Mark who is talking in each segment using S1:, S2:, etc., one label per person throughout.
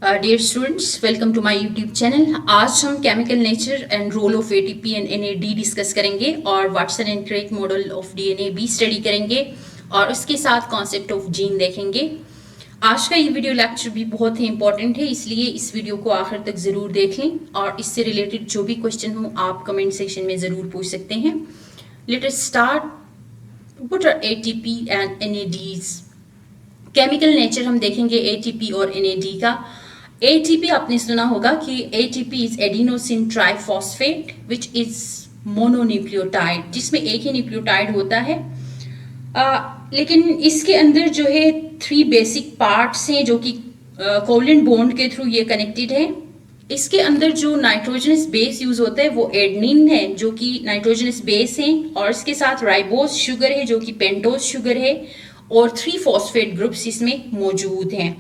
S1: Dear students, welcome to my YouTube channel. आज हम chemical nature and role of ATP and NAD discuss करेंगे और Watson and Crick model of DNA भी study करेंगे और उसके साथ कॉन्सेप्ट ऑफ जीन देखेंगे। आज का ये वीडियो लेक्चर भी बहुत ही इंपॉर्टेंट है, इसलिए इस वीडियो को आखिर तक ज़रूर देख लें और इससे रिलेटेड जो भी क्वेश्चन हो आप कमेंट सेक्शन में ज़रूर पूछ सकते हैं। Let us start. What are ATP and NADs? Chemical nature हम देखेंगे एटीपी और एनएडी का। एटीपी आपने सुना होगा कि ATP is adenosine triphosphate which is mononucleotide, जिसमें एक ही न्यूक्लियोटाइड होता है। लेकिन इसके अंदर जो है 3 बेसिक पार्ट्स हैं जो कि कोवलेंट बॉन्ड के थ्रू ये कनेक्टेड है। इसके अंदर जो नाइट्रोजनस बेस यूज होता है वो एडेनिन है, जो कि नाइट्रोजनस बेस है, और इसके साथ राइबोज शुगर है जो कि पेंटोज शुगर है, और 3 फॉस्फेट ग्रुप्स इसमें मौजूद हैं।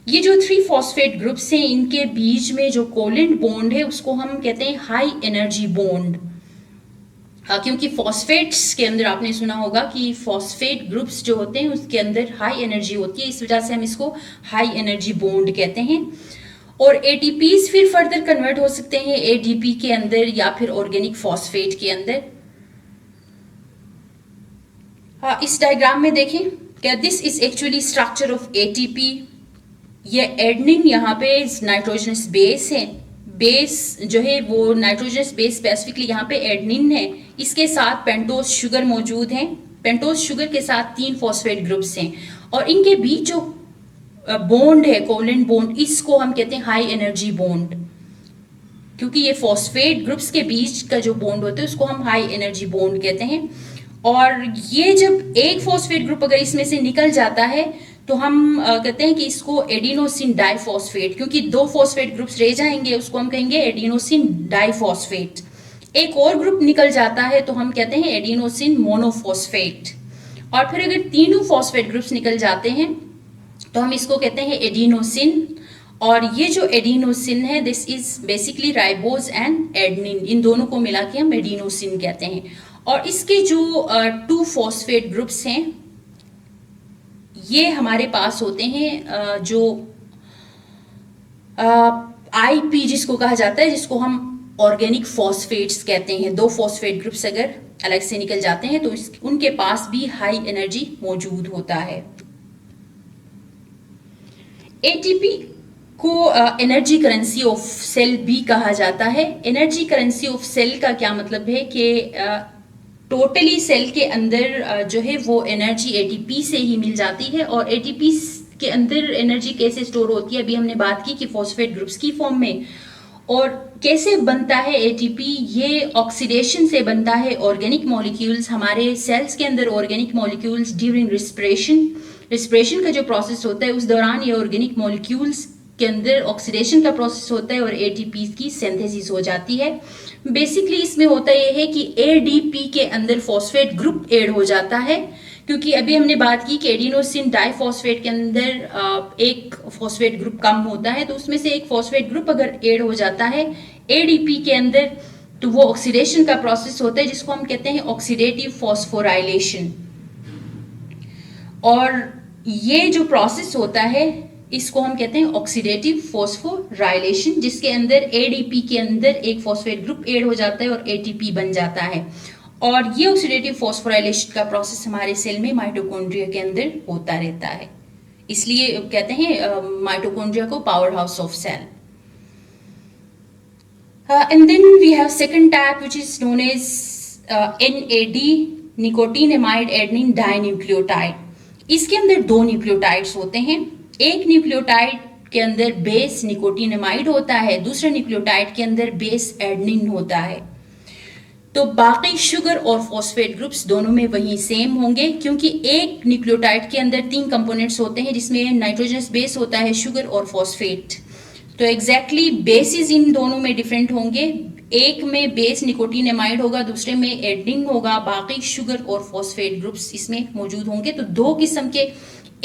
S1: ये जो 3 फॉस्फेट ग्रुप्स हैं इनके बीच में जो कोवलेंट बॉन्ड है उसको हम कहते हैं हाई एनर्जी बॉन्ड। क्योंकि फॉस्फेट्स के अंदर आपने सुना होगा कि फॉस्फेट ग्रुप्स जो होते हैं उसके अंदर हाई एनर्जी होती है, इस वजह से हम इसको हाई एनर्जी बॉन्ड कहते हैं। और एटीपीज फिर फर्दर कन्वर्ट हो सकते हैं एडीपी के अंदर या फिर ऑर्गेनिक फॉस्फेट के अंदर। इस डायग्राम में देखें क्या this is actually structure of ATP. ये एडेनिन यहाँ पे नाइट्रोजनस बेस है, बेस जो है वो नाइट्रोजनस बेस स्पेसिफिकली यहाँ पे एडेनिन है। इसके साथ पेंटोज शुगर मौजूद हैं। पेंटोज शुगर के साथ 3 फॉस्फेट ग्रुप्स हैं और इनके बीच जो बॉन्ड है कोवलेंट बॉन्ड, इसको हम कहते हैं हाई एनर्जी बॉन्ड। क्योंकि ये फॉस्फेट ग्रुप्स के बीच का जो बॉन्ड होता है उसको हम हाई एनर्जी बॉन्ड कहते हैं। और ये जब एक फॉस्फेट ग्रुप अगर इसमें से निकल जाता है तो हम कहते हैं कि इसको एडिनोसिन डाइफॉस्फेट, क्योंकि 2 फॉस्फेट ग्रुप्स रह जाएंगे उसको हम कहेंगे एडिनोसिन डाइफॉस्फेट। एक और ग्रुप निकल जाता है तो हम कहते हैं एडिनोसिन मोनोफॉस्फेट। और फिर अगर तीनों फॉस्फेट ग्रुप्स निकल जाते हैं तो हम इसको कहते हैं एडिनोसिन। और ये जो एडिनोसिन है this is basically ribose and adenine, इन दोनों को मिला के हम एडिनोसिन कहते हैं। और इसके जो 2 फॉस्फेट ग्रुप्स हैं ये हमारे पास होते हैं जो आईपी जिसको कहा जाता है, जिसको हम ऑर्गेनिक फॉस्फेट्स कहते हैं। 2 फॉस्फेट ग्रुप्स अगर अलग से निकल जाते हैं तो उनके पास भी हाई एनर्जी मौजूद होता है। एटीपी को एनर्जी करेंसी ऑफ सेल भी कहा जाता है। एनर्जी करेंसी ऑफ सेल का क्या मतलब है कि टोटली सेल के अंदर जो है वो एनर्जी एटीपी से ही मिल जाती है। और एटीपी के अंदर एनर्जी कैसे स्टोर होती है, अभी हमने बात की कि फॉस्फेट ग्रुप्स की फॉर्म में। और कैसे बनता है एटीपी, ये ऑक्सीडेशन से बनता है। ऑर्गेनिक मॉलिक्यूल्स हमारे सेल्स के अंदर, ऑर्गेनिक मॉलिक्यूल्स ड्यूरिंग रिस्पिरेशन का जो प्रोसेस होता है उस दौरान ये ऑर्गेनिक मॉलिक्यूल्स के अंदर ऑक्सीडेशन का प्रोसेस होता है और एटीपी की सिंथेसिस हो जाती है। बेसिकली इसमें होता यह है कि एडीपी के अंदर फॉस्फेट ग्रुप ऐड हो जाता है, क्योंकि अभी हमने बात की कि एडिनोसिन डाइफॉस्फेट के अंदर एक फॉस्फेट ग्रुप कम होता है, तो उसमें से एक फॉस्फेट ग्रुप अगर ऐड हो जाता है एडीपी के अंदर तो वो ऑक्सीडेशन का प्रोसेस होता है जिसको हम कहते हैं ऑक्सीडेटिव फॉस्फोराइलेशन। और ये जो प्रोसेस होता है इसको हम कहते हैं ऑक्सीडेटिव फॉस्फोराइलेशन, जिसके अंदर एडीपी के अंदर एक फॉस्फेट ग्रुप ऐड हो जाता है और एटीपी बन जाता है। और ये ऑक्सीडेटिव फॉस्फोराइलेशन का प्रोसेस हमारे सेल में माइटोकॉन्ड्रिया के अंदर होता रहता है, इसलिए कहते हैं माइटोकॉन्ड्रिया को power house of cell. And then we have second type which is known as NAD, nicotinamide adenine dinucleotide. इसके अंदर 2 न्यूक्लियोटाइड्स होते हैं। एक न्यूक्लियोटाइड के अंदर बेस निकोटीनेमाइड होता है, दूसरे न्यूक्लियोटाइड के अंदर बेस एडेनिन होता है। तो बाकी शुगर और फॉस्फेट ग्रुप्स दोनों में वही सेम होंगे, क्योंकि एक न्यूक्लियोटाइड के अंदर 3 कंपोनेंट्स होते हैं जिसमें नाइट्रोजनस बेस होता है, शुगर और फॉस्फेट। तो एग्जैक्टली बेसिस इन दोनों में डिफरेंट होंगे। एक में बेस निकोटीनेमाइड होगा, दूसरे में एडेनिन होगा, बाकी शुगर और फॉस्फेट ग्रुप्स इसमें मौजूद होंगे। तो 2 किस्म के,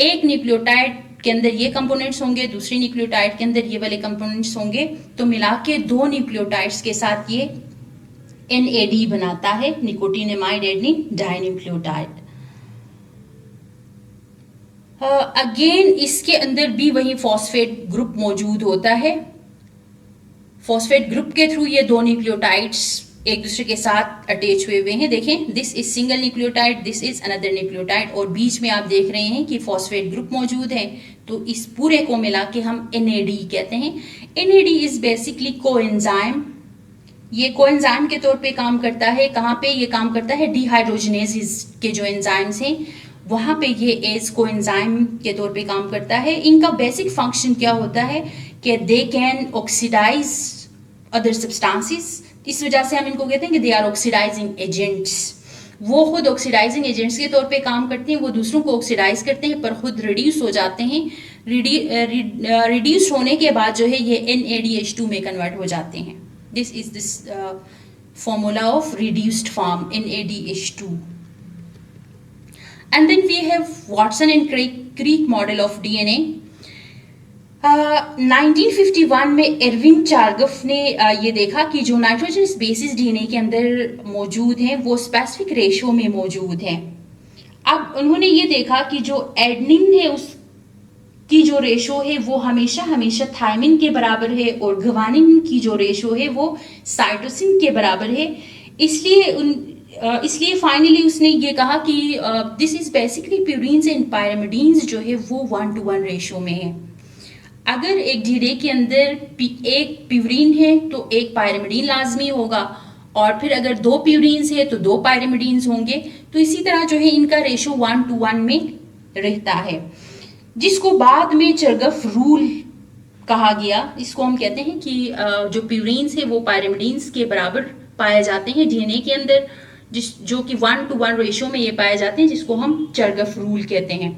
S1: एक न्यूक्लियोटाइड के अंदर ये कंपोनेंट्स होंगे, दूसरे न्यूक्लियोटाइड के अंदर ये वाले कंपोनेंट्स होंगे। तो मिला के 2 न्यूक्लियोटाइड्स के साथ ये एनएडी बनाता है, निकोटीनेमाइड एडेनिन डाइन्यूक्लियोटाइड। अगेन इसके अंदर भी वही फॉस्फेट ग्रुप मौजूद होता है। फॉस्फेट ग्रुप के थ्रू ये दो न्यूक्लियोटाइड्स एक दूसरे के साथ अटैच हुए हैं। देखें, this is single nucleotide, this is another nucleotide, और बीच में आप देख रहे हैं कि फॉस्फेट ग्रुप मौजूद है। तो इस पूरे को मिला के हम NAD कहते हैं। NAD is basically coenzyme. ये कोएंजाइम के तौर पे काम करता है। कहाँ पे ये काम करता है? डिहाइड्रोजनेसिस के जो एंजाइम्स हैं वहाँ पे ये एज कोएंजाइम के तौर पे काम करता है। इनका बेसिक फंक्शन क्या होता है कि they can oxidize other substances. इस वजह से हम इनको कहते हैं कि दे आर ऑक्सीडाइजिंग एजेंट्स। वो खुद ऑक्सीडाइजिंग एजेंट्स के तौर पे काम करते हैं, वो दूसरों को ऑक्सीडाइज करते हैं पर खुद रिड्यूस हो जाते हैं। रिड्यूस होने के बाद जो है ये NADH2 में कन्वर्ट हो जाते हैं। This is this formula of reduced form NADH2। And then we have Watson and Crick model of DNA. 1951 में एरविन चार्गफ ने ये देखा कि जो नाइट्रोजनस बेसिस DNA के अंदर मौजूद हैं वो स्पेसिफिक रेशो में मौजूद हैं। अब उन्होंने ये देखा कि जो एडेनिन है उसकी जो रेशो है वो हमेशा हमेशा थायमिन के बराबर है, और ग्वानिन की जो रेशो है वो साइटोसिन के बराबर है। इसलिए फाइनली उसने ये कहा कि this is basically purines and pyrimidines जो है वो 1:1 रेशो में है। अगर एक DNA के अंदर एक प्यूरिन है तो एक पायरामिडीन लाजमी होगा, और फिर अगर दो प्यूरिन्स है तो दो पायरामिडीन्स होंगे। तो इसी तरह जो है इनका रेशो 1:1 में रहता है, जिसको बाद में चर्गफ रूल कहा गया। इसको हम कहते हैं कि जो प्यूरिन्स है वो पायरामिडीन्स के बराबर पाए जाते हैं DNA के अंदर, जो कि 1:1 रेशो में ये पाए जाते हैं, जिसको हम चर्गफ रूल कहते हैं।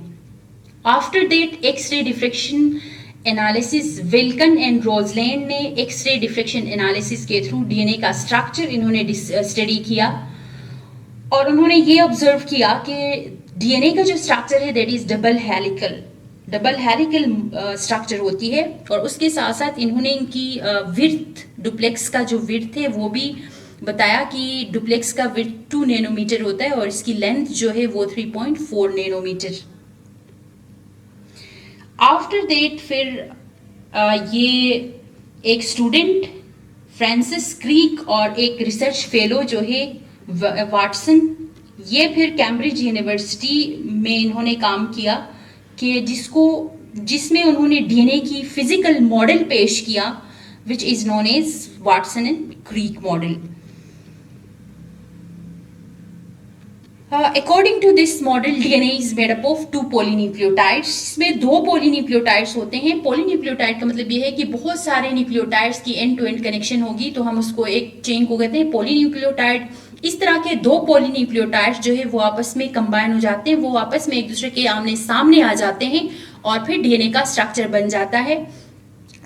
S1: After that x-ray diffraction analysis, Wilkins and Rosalind ने एक्सरे डिफ्रेक्शन एनालिसिस के थ्रू DNA का स्ट्रक्चर इन्होंने स्टडी किया, और उन्होंने ये ऑब्जर्व किया कि DNA का जो स्ट्रक्चर है that is double helical structure होती है। और उसके साथ साथ इन्होंने इनकी विड्थ, डुप्लेक्स का जो विड्थ है वो भी बताया कि डुप्लेक्स का विड्थ 2 नैनोमीटर होता है और इसकी लेंथ जो है वो 3.4 नैनोमीटर। आफ्टर दैट फिर ये एक स्टूडेंट फ्रांसिस क्रीक और एक रिसर्च फेलो जो है वाटसन, ये फिर कैम्ब्रिज यूनिवर्सिटी में इन्होंने काम किया कि जिसमें उन्होंने DNA की फिजिकल मॉडल पेश किया, which is known as Watson and Crick model. According to this model, DNA is made up of 2 polynucleotides. इसमें 2 polynucleotides होते हैं। polynucleotide का मतलब ये है कि बहुत सारे न्यूक्लियोटाइड्स की एंड टू एंड कनेक्शन होगी, तो हम उसको एक चेन को कहते हैं polynucleotide। इस तरह के 2 polynucleotides जो है वो आपस में कंबाइन हो जाते हैं, वो आपस में एक दूसरे के आमने सामने आ जाते हैं और फिर DNA का स्ट्रक्चर बन जाता है।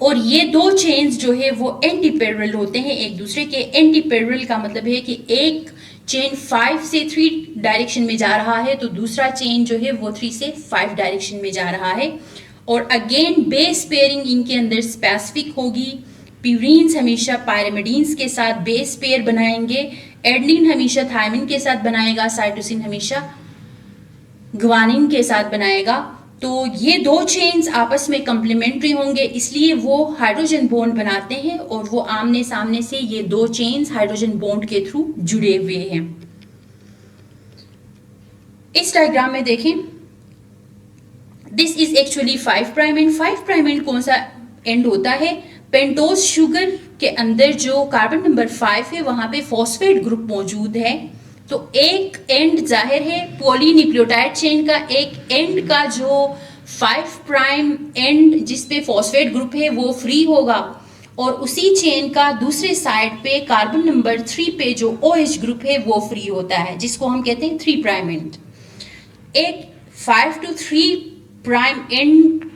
S1: और ये 2 चेन्स जो है वो एंटी पैरेलल होते हैं एक दूसरे के। एंटी पैरेलल का मतलब है कि एक चेन 5 से 3 डायरेक्शन में जा रहा है तो दूसरा चेन जो है वो 3 से 5 डायरेक्शन में जा रहा है। और अगेन बेस पेयरिंग इनके अंदर स्पेसिफिक होगी। प्यूरिन्स हमेशा पायरामिडीन्स के साथ बेस पेयर बनाएंगे, एडेनिन हमेशा थायमिन के साथ बनाएगा, साइटोसिन हमेशा ग्वानिन के साथ बनाएगा। तो ये 2 चेन्स आपस में कंप्लीमेंट्री होंगे, इसलिए वो हाइड्रोजन बॉन्ड बनाते हैं और वो आमने सामने से ये 2 चेन्स हाइड्रोजन बॉन्ड के थ्रू जुड़े हुए हैं। इस डायग्राम में देखें, this is actually 5 prime and. 5 prime and कौन सा एंड होता है? पेंटोज शुगर के अंदर जो कार्बन नंबर 5 है वहां पे फॉस्फेट ग्रुप मौजूद है। तो एक एंड जाहिर है पॉलीन्यूक्लियोटाइड चेन का, एक एंड का जो 5 प्राइम एंड जिस पे फॉस्फेट ग्रुप है वो फ्री होगा, और उसी चेन का दूसरे साइड पे कार्बन नंबर 3 पे जो OH ग्रुप है वो फ्री होता है, जिसको हम कहते हैं 3 प्राइम एंड। एक 5 to 3 प्राइम एंड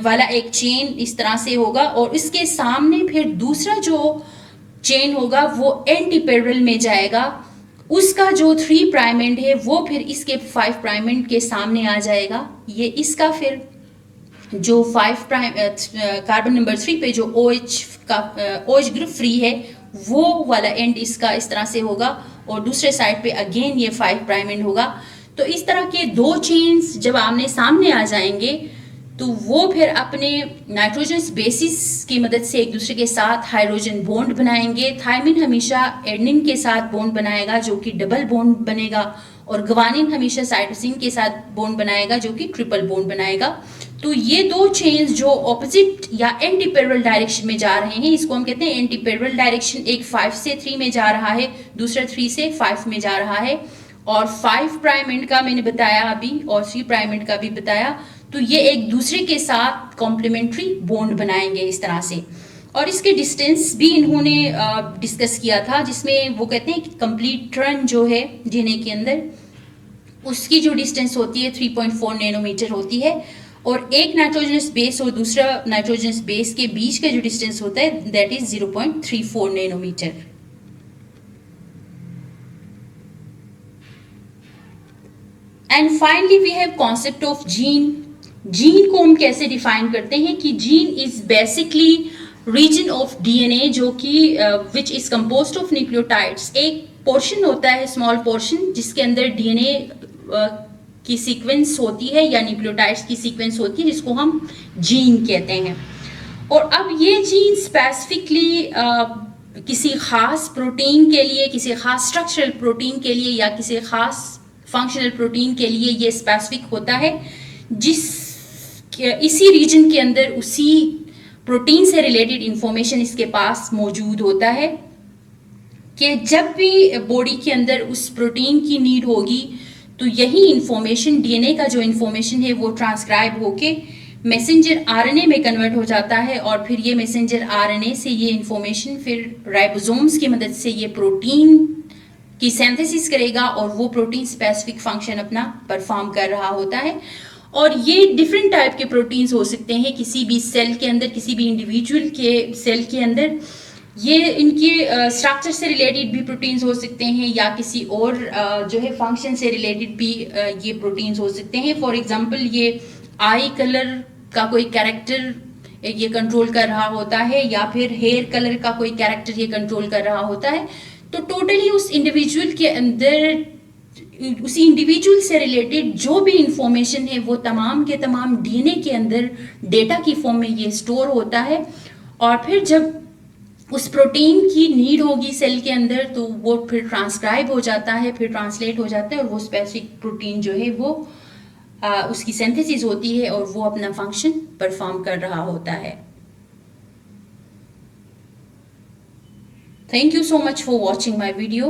S1: वाला एक चेन इस तरह से होगा, और इसके सामने फिर दूसरा जो चेन होगा वो एंटी पैरेलल में जाएगा। उसका जो 3 प्राइम एंड है वो फिर इसके 5 प्राइम एंड के सामने आ जाएगा। ये इसका फिर जो 5 प्राइम कार्बन नंबर 3 पे जो OH ग्रुप फ्री है वो वाला एंड इसका इस तरह से होगा, और दूसरे साइड पे अगेन ये 5 प्राइम एंड होगा। तो इस तरह के दो चेन्स जब आमने सामने आ जाएंगे तो वो फिर अपने नाइट्रोजनस बेसिस की मदद से एक दूसरे के साथ हाइड्रोजन बॉन्ड बनाएंगे। थायमिन हमेशा एडेनिन के साथ बॉन्ड बनाएगा जो कि डबल बॉन्ड बनेगा, और ग्वानिन हमेशा साइटोसिन के साथ बॉन्ड बनाएगा जो कि ट्रिपल बॉन्ड बनाएगा। तो ये दो चेन्स जो ऑपोजिट या एंटी पैरेलल डायरेक्शन में जा रहे हैं, इसको हम कहते हैं एंटी पैरेलल डायरेक्शन। एक 5 से 3 में जा रहा है, दूसरा 3 से 5 में जा रहा है, और 5 प्राइम एंड का मैंने बताया अभी और 3 प्राइम एंड का भी बताया। तो ये एक दूसरे के साथ कॉम्प्लीमेंट्री बॉन्ड बनाएंगे इस तरह से। और इसके डिस्टेंस भी इन्होंने डिस्कस किया था, जिसमें वो कहते हैं कि कंप्लीट टर्न जो है डीएनए के अंदर, उसकी जो डिस्टेंस होती है 3.4 नैनोमीटर होती है, और एक नाइट्रोजनस बेस और दूसरा नाइट्रोजनस बेस के बीच का जो डिस्टेंस होता है that is 0.34 nanometre. And finally we have concept of gene. Gene को हम कैसे डिफाइन करते हैं कि gene is basically region of DNA जो कि which is composed of nucleotides. एक पोर्शन होता है, स्मॉल पोर्शन, जिसके अंदर डीएनए की सीक्वेंस होती है या न्यूक्लियोटाइड्स की सीक्वेंस होती है, जिसको हम जीन कहते हैं। और अब ये जीन स्पेसिफिकली किसी खास प्रोटीन के लिए, किसी खास स्ट्रक्चरल प्रोटीन के लिए या किसी खास फंक्शनल प्रोटीन के लिए ये स्पेसिफिक होता है, जिस इसी रीजन के अंदर उसी प्रोटीन से रिलेटेड इंफॉर्मेशन इसके पास मौजूद होता है, कि जब भी बॉडी के अंदर उस प्रोटीन की नीड होगी तो यही इंफॉर्मेशन, डीएनए का जो इंफॉर्मेशन है वो ट्रांसक्राइब होके मैसेंजर आरएनए में कन्वर्ट हो जाता है, और फिर ये मैसेंजर आरएनए से ये इंफॉर्मेशन फिर राइबोसोम्स की मदद से ये प्रोटीन की सिंथेसिस करेगा, और वो प्रोटीन स्पेसिफिक फंक्शन अपना परफॉर्म कर रहा होता है। और ये डिफरेंट टाइप के प्रोटीन्स हो सकते हैं किसी भी सेल के अंदर, किसी भी इंडिविजुअल के सेल के अंदर। ये इनके स्ट्रक्चर से रिलेटेड भी प्रोटीन्स हो सकते हैं, या किसी और जो है फंक्शन से रिलेटेड भी ये प्रोटीन्स हो सकते हैं। फॉर एग्जांपल ये आई कलर का कोई कैरेक्टर ये कंट्रोल कर रहा होता है, या फिर हेयर कलर का कोई कैरेक्टर ये कंट्रोल कर रहा होता है। तो टोटली उस इंडिविजुअल के अंदर, उसी इंडिविजुअल से रिलेटेड जो भी इंफॉर्मेशन है वो तमाम के तमाम डीएनए के अंदर डेटा की फॉर्म में ये स्टोर होता है, और फिर जब उस प्रोटीन की नीड होगी सेल के अंदर तो वो फिर ट्रांसक्राइब हो जाता है, फिर ट्रांसलेट हो जाता है, और वो स्पेसिफिक प्रोटीन जो है वो उसकी सिंथेसिस होती है और वो अपना फंक्शन परफॉर्म कर रहा होता है। Thank you so much for watching my video.